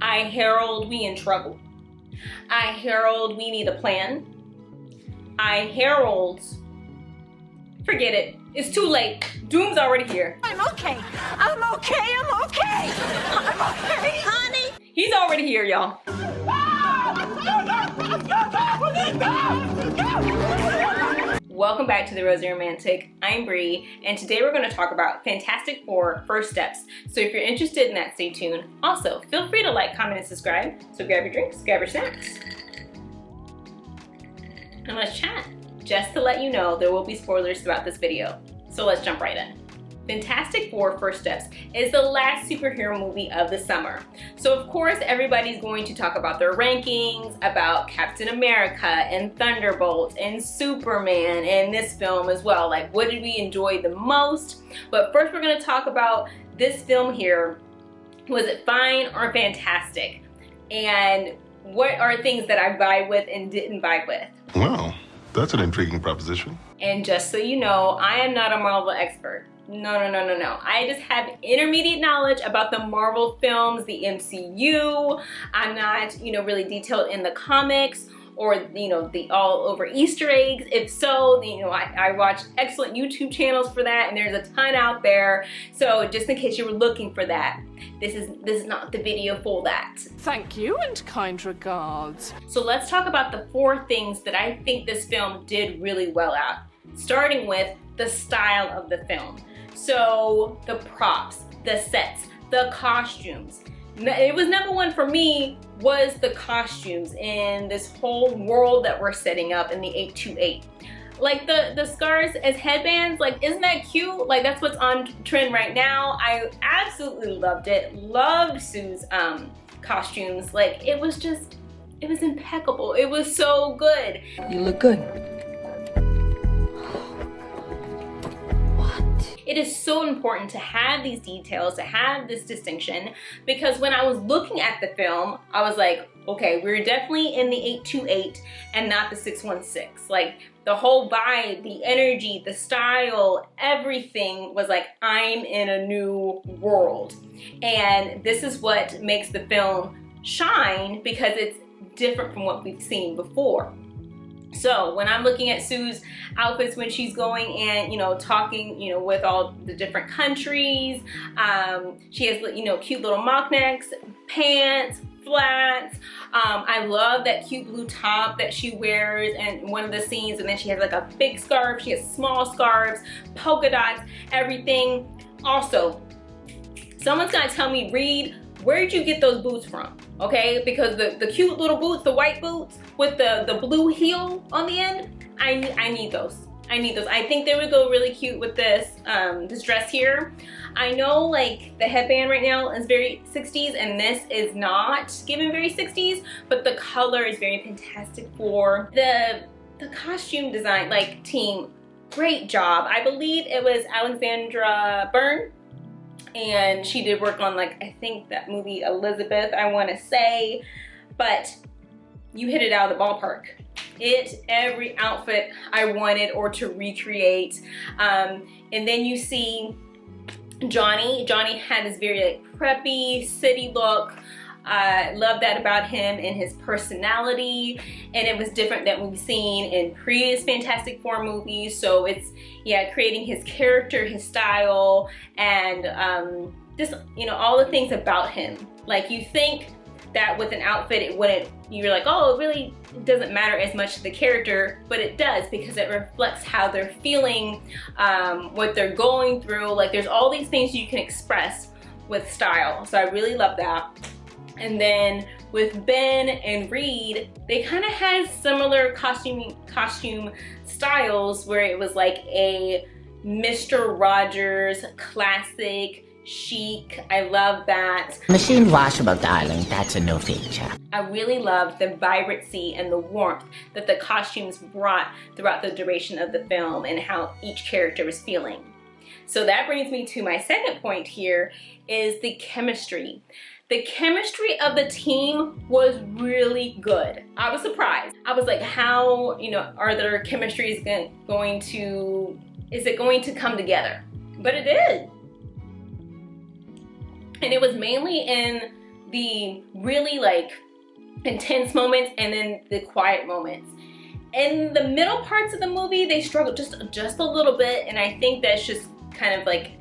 I herald we in trouble. I herald we need a plan. I herald, forget it. It's too late. Doom's already here. I'm okay. I'm okay. I'm okay. I'm okay, honey. He's already here, y'all. Welcome back to the Rosy Romantic. I'm Bree, and today we're going to talk about Fantastic Four First Steps. So if you're interested in that, stay tuned. Also, feel free to like, comment, and subscribe. So grab your drinks, grab your snacks, and let's chat. Just to let you know, there will be spoilers throughout this video. So let's jump right in. Fantastic Four First Steps is the last superhero movie of the summer. So of course everybody's going to talk about their rankings, about Captain America and Thunderbolt and Superman and this film as well. Like, what did we enjoy the most? But first we're going to talk about this film here. Was it fine or fantastic? And what are things that I vibe with and didn't vibe with? Wow, that's an intriguing proposition. And just so you know, I am not a Marvel expert. No. I just have intermediate knowledge about the Marvel films, the MCU. I'm not, really detailed in the comics or, the all over Easter eggs. If so, I watch excellent YouTube channels for that, and there's a ton out there. So just in case you were looking for that, this is not the video for that. Thank you and kind regards. So let's talk about the 4 things that I think this film did really well at. Starting with the style of the film. So the props, the sets, the costumes. It was number one for me was the costumes in this whole world that we're setting up in the 828. Like the scarves as headbands, like, isn't that cute? Like, that's what's on trend right now. I absolutely loved it. Loved Sue's costumes. Like, it was impeccable. It was so good. You look good. It is so important to have these details, to have this distinction, because when I was looking at the film, I was like, okay, we're definitely in the 828 and not the 616. Like, the whole vibe, the energy, the style, everything was like, I'm in a new world. And this is what makes the film shine, because it's different from what we've seen before. So when I'm looking at Sue's outfits when she's going and, talking, with all the different countries, she has, cute little mock necks, pants, flats. I love that cute blue top that she wears in one of the scenes, and then she has like a big scarf. She has small scarves, polka dots, everything. Also, someone's gonna tell me, Reed, where did you get those boots from? Okay, because the cute little boots, the white boots with the blue heel on the end, I need those. I need those. I think they would go really cute with this this dress here. I know, like, the headband right now is very 60s, and this is not given very 60s, but the color is very Fantastic Four. The costume design, like, team, great job. I believe it was Alexandra Byrne, and she did work on, like, I think that movie Elizabeth, I want to say, but you hit it out of the ballpark. Every outfit I wanted or to recreate. And then you see Johnny. Johnny had this very, like, preppy city look. I love that about him and his personality, and it was different than we've seen in previous Fantastic Four movies. So it's, creating his character, his style, and just, all the things about him. Like, you think that with an outfit it wouldn't, you're like, oh, it really doesn't matter as much to the character, but it does, because it reflects how they're feeling, what they're going through. Like, there's all these things you can express with style. So I really love that. And then with Ben and Reed, they kind of had similar costume styles, where it was like a Mr. Rogers classic chic. I love that. Machine washable, darling. That's a new feature. I really loved the vibrancy and the warmth that the costumes brought throughout the duration of the film and how each character was feeling. So that brings me to my second point here, is the chemistry. The chemistry of the team was really good. I was surprised. I was like, how, are their chemistries going to come together? But it did. And it was mainly in the really like intense moments and then the quiet moments. In the middle parts of the movie, they struggle just a little bit, and I think that's just kind of like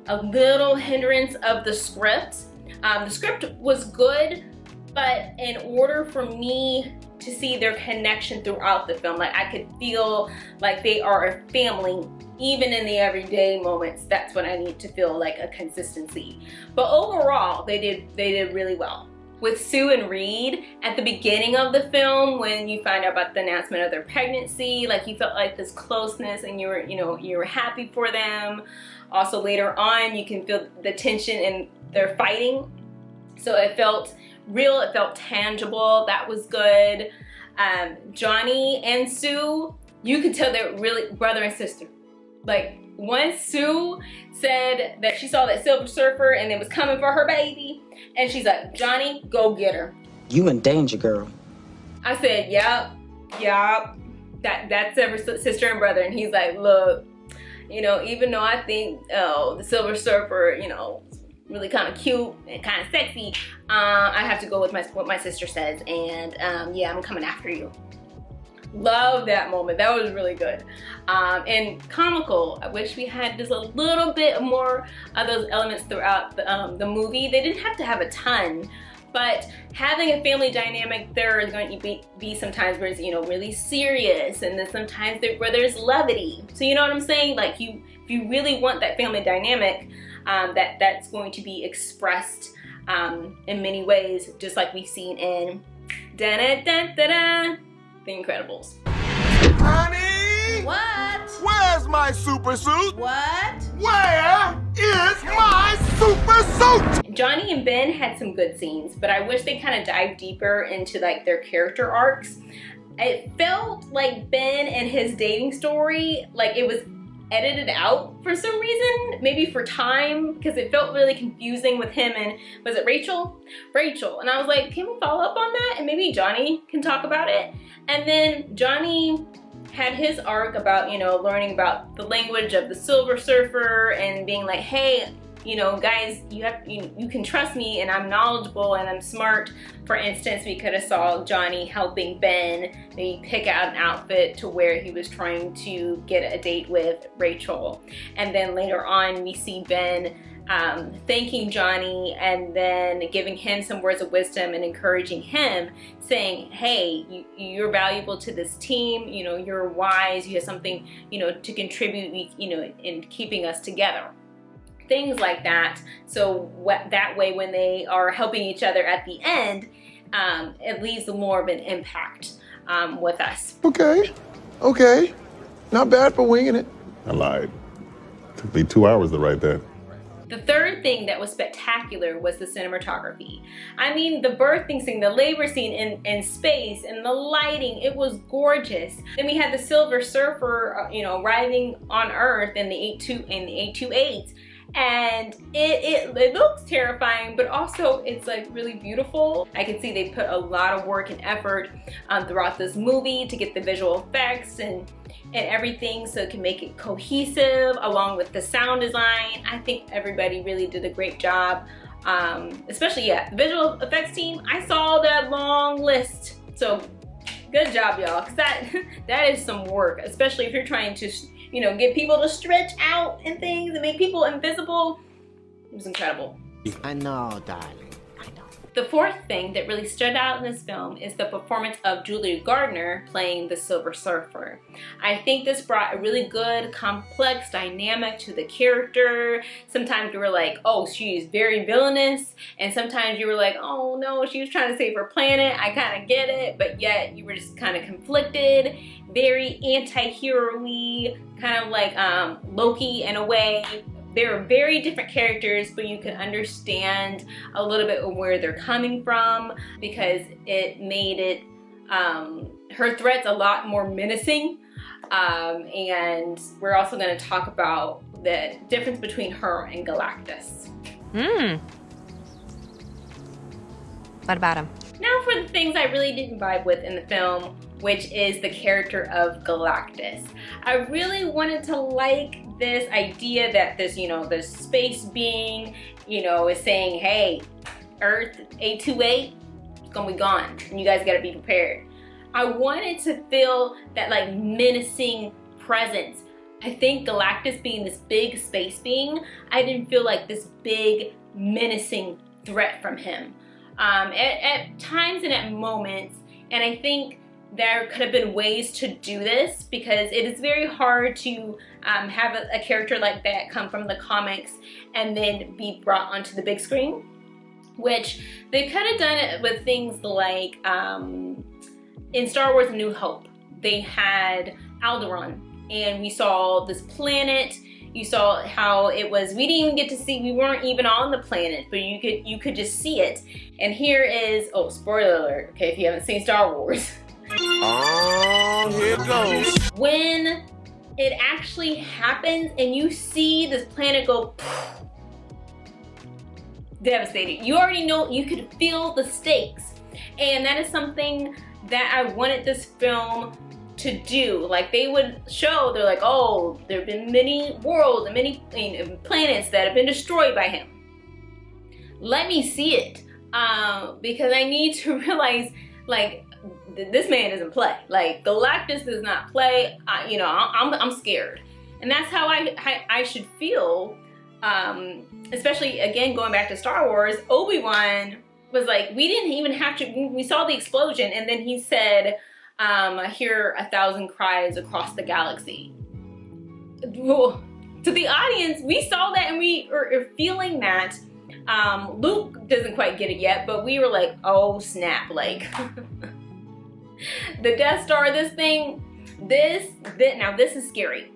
a little hindrance of the script. The script was good, but in order for me to see their connection throughout the film, like I could feel like they are a family, even in the everyday moments. That's what I need to feel like a consistency. But overall, they did really well. With Sue and Reed, at the beginning of the film, when you find out about the announcement of their pregnancy, like you felt like this closeness and you were happy for them. Also later on, you can feel the tension in their fighting. So it felt real, it felt tangible. That was good. Johnny and Sue, you could tell they're really brother and sister. Like once Sue said that she saw that Silver Surfer and it was coming for her baby, and she's like, Johnny, go get her. You in danger, girl. I said, yep. That's their sister and brother. And he's like, look, even though I think the Silver Surfer, really kind of cute and kind of sexy, I have to go with what my sister says, and yeah, I'm coming after you. Love that moment. That was really good. And comical. I wish we had just a little bit more of those elements throughout the movie. They didn't have to have a ton, but having a family dynamic, there is going to be some times where it's really serious, and then sometimes where there's levity. So you know what I'm saying? Like if you really want that family dynamic, that's going to be expressed in many ways, just like we've seen in The Incredibles. Honey! What? Where's my super suit? What? Where is my super suit? Johnny and Ben had some good scenes, but I wish they kind of dived deeper into like their character arcs. It felt like Ben and his dating story, like it was edited out for some reason, maybe for time, because it felt really confusing with him and, was it Rachel? Rachel. And I was like, can we follow up on that? And maybe Johnny can talk about it. And then Johnny had his arc about, learning about the language of the Silver Surfer and being like, hey, guys, you can trust me, and I'm knowledgeable and I'm smart. For instance, we could have saw Johnny helping Ben maybe pick out an outfit to where he was trying to get a date with Rachel. And then later on, we see Ben thanking Johnny and then giving him some words of wisdom and encouraging him, saying, hey, you're valuable to this team, you're wise, you have something, to contribute, in keeping us together. Things like that. So that way, when they are helping each other at the end, it leaves more of an impact with us. Okay. Not bad for winging it. I lied. Took me 2 hours to write that. The third thing that was spectacular was the cinematography. I mean, the birthing scene, the labor scene in space, and the lighting, it was gorgeous. Then we had the Silver Surfer, arriving on Earth in the 828. And it looks terrifying, but also it's like really beautiful. I can see they put a lot of work and effort throughout this movie to get the visual effects and everything, so it can make it cohesive, along with the sound design. I think everybody really did a great job, especially the visual effects team. I saw that long list, so good job, y'all, because that is some work, especially if you're trying to get people to stretch out and things and make people invisible. It was incredible. I know, darling. I know. The fourth thing that really stood out in this film is the performance of Gardner playing the Silver Surfer. I think this brought a really good, complex dynamic to the character. Sometimes you were like, oh, she's very villainous, and sometimes you were like, oh no, she was trying to save her planet. I kind of get it, but yet you were just kind of conflicted. Very anti-hero-y, kind of like Loki in a way. They're very different characters, but you can understand a little bit of where they're coming from, because it made it, her threats a lot more menacing. And we're also going to talk about the difference between her and Galactus. What about him? Now for the things I really didn't vibe with in the film, which is the character of Galactus. I really wanted to like this idea that this, this space being, is saying, hey, Earth 828 is gonna be gone, and you guys gotta be prepared. I wanted to feel that like menacing presence. I think Galactus being this big space being, I didn't feel like this big menacing threat from him. At times and at moments, and I think there could have been ways to do this because it is very hard to have a character like that come from the comics and then be brought onto the big screen, which they could have done it with things like in Star Wars A New Hope, they had Alderaan, and we saw this planet. You saw how it was, we didn't even get to see, we weren't even on the planet, but you could just see it. And here is, oh, spoiler alert, okay, if you haven't seen Star Wars. Oh, here it goes. When it actually happens and you see this planet go devastating, you already know, you could feel the stakes. And that is something that I wanted this film to do. Like, they would show, they're like, oh, there have been many worlds and many planets that have been destroyed by him. Let me see it, because I need to realize, like, this man doesn't play. Like, Galactus does not play. You know, I'm scared, and that's how I should feel. Especially again, going back to Star Wars, Obi-Wan was like, we didn't even have to. We saw the explosion, and then he said, I hear 1,000 cries across the galaxy. To the audience, we saw that and we are feeling that. Luke doesn't quite get it yet, but we were like, oh snap, like the Death Star, this thing, now this is scary.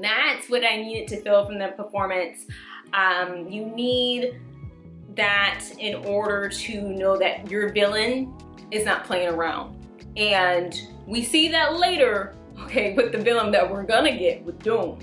That's what I needed to feel from the performance. You need that in order to know that your villain is not playing around. And we see that later, okay, with the villain that we're gonna get with Doom.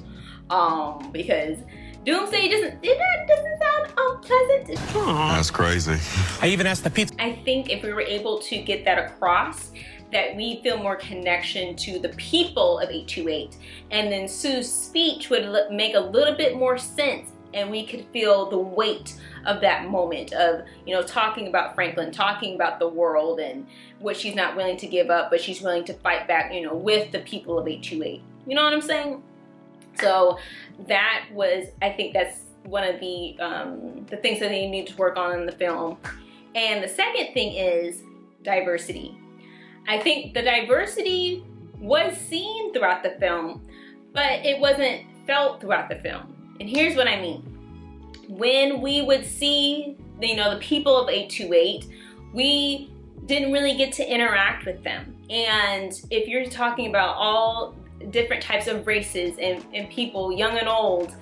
Because Doomsday doesn't sound unpleasant. That's crazy. I even asked the pizza. I think if we were able to get that across, that we feel more connection to the people of 828, and then Sue's speech would make a little bit more sense, and we could feel the weight of that moment of, you know, talking about Franklin, talking about the world and what she's not willing to give up, but she's willing to fight back, you know, with the people of 828. You know what I'm saying? So that was, I think that's one of the things that they need to work on in the film. And the second thing is diversity. I think the diversity was seen throughout the film, but it wasn't felt throughout the film. And here's what I mean. When we would see, you know, the people of 828, we didn't really get to interact with them. And if you're talking about all different types of races and people, young and old,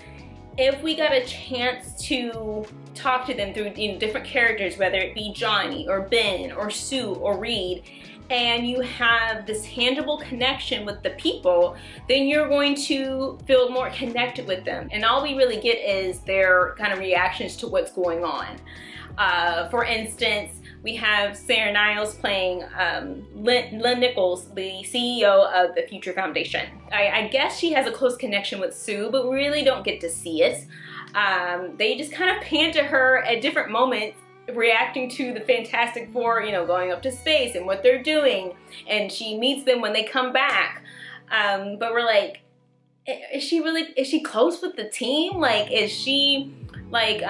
if we got a chance to talk to them through, you know, different characters, whether it be Johnny or Ben or Sue or Reed, and you have this tangible connection with the people, then you're going to feel more connected with them. And all we really get is their kind of reactions to what's going on. For instance, we have Sarah Niles playing Lynn Nichols, the CEO of the Future Foundation. I guess she has a close connection with Sue, but we really don't get to see it. They just kind of pan to her at different moments, reacting to the Fantastic Four, you know, going up to space and what they're doing, and she meets them when they come back. But we're like, is she close with the team? Like, is she like,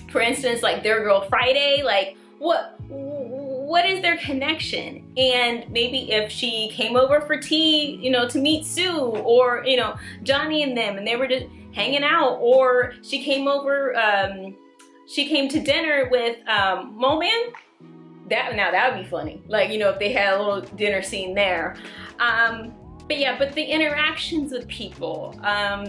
for instance, like their girl Friday? Like, what is their connection? And maybe if she came over for tea, you know, to meet Sue, or, you know, Johnny and them, and they were just hanging out, or she came over, she came to dinner with Mo Man. That would be funny. Like, you know, if they had a little dinner scene there. But yeah, but the interactions with people,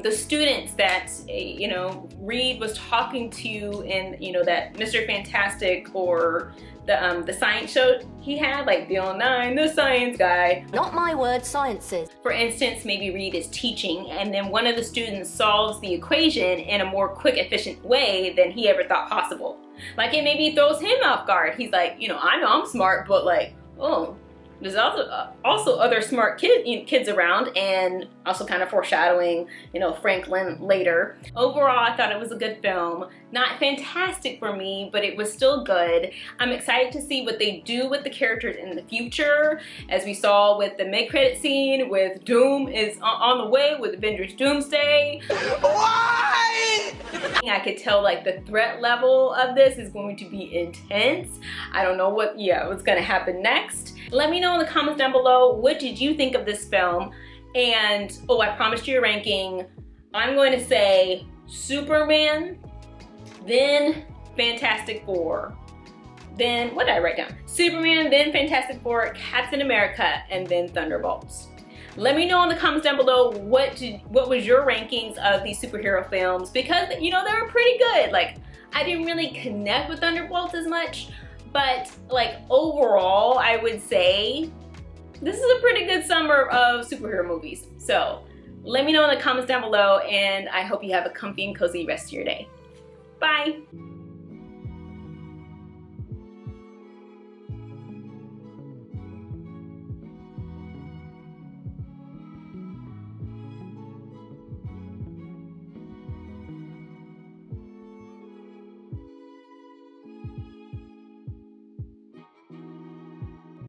the students that, you know, Reed was talking to in, you know, that Mr. Fantastic or the science show he had, like Bill 9, the science guy. Not my word, sciences. For instance, maybe Reed is teaching and then one of the students solves the equation in a more quick, efficient way than he ever thought possible. Like, it maybe throws him off guard. He's like, you know I'm smart, but like, oh, there's also other smart kids around, and also kind of foreshadowing, you know, Franklin later. Overall, I thought it was a good film. Not fantastic for me, but it was still good. I'm excited to see what they do with the characters in the future. As we saw with the mid-credit scene with Doom is on the way with Avengers Doomsday. Why? I could tell like the threat level of this is going to be intense. I don't know what's gonna happen next. Let me know in the comments down below, what did you think of this film? And, oh, I promised you a ranking. I'm going to say Superman, then Fantastic Four, then, what did I write down? Superman, then Fantastic Four, Captain America, and then Thunderbolts. Let me know in the comments down below what was your rankings of these superhero films, because, you know, they were pretty good. Like, I didn't really connect with Thunderbolts as much, but like overall, I would say this is a pretty good summer of superhero movies. So let me know in the comments down below, and I hope you have a comfy and cozy rest of your day. Bye.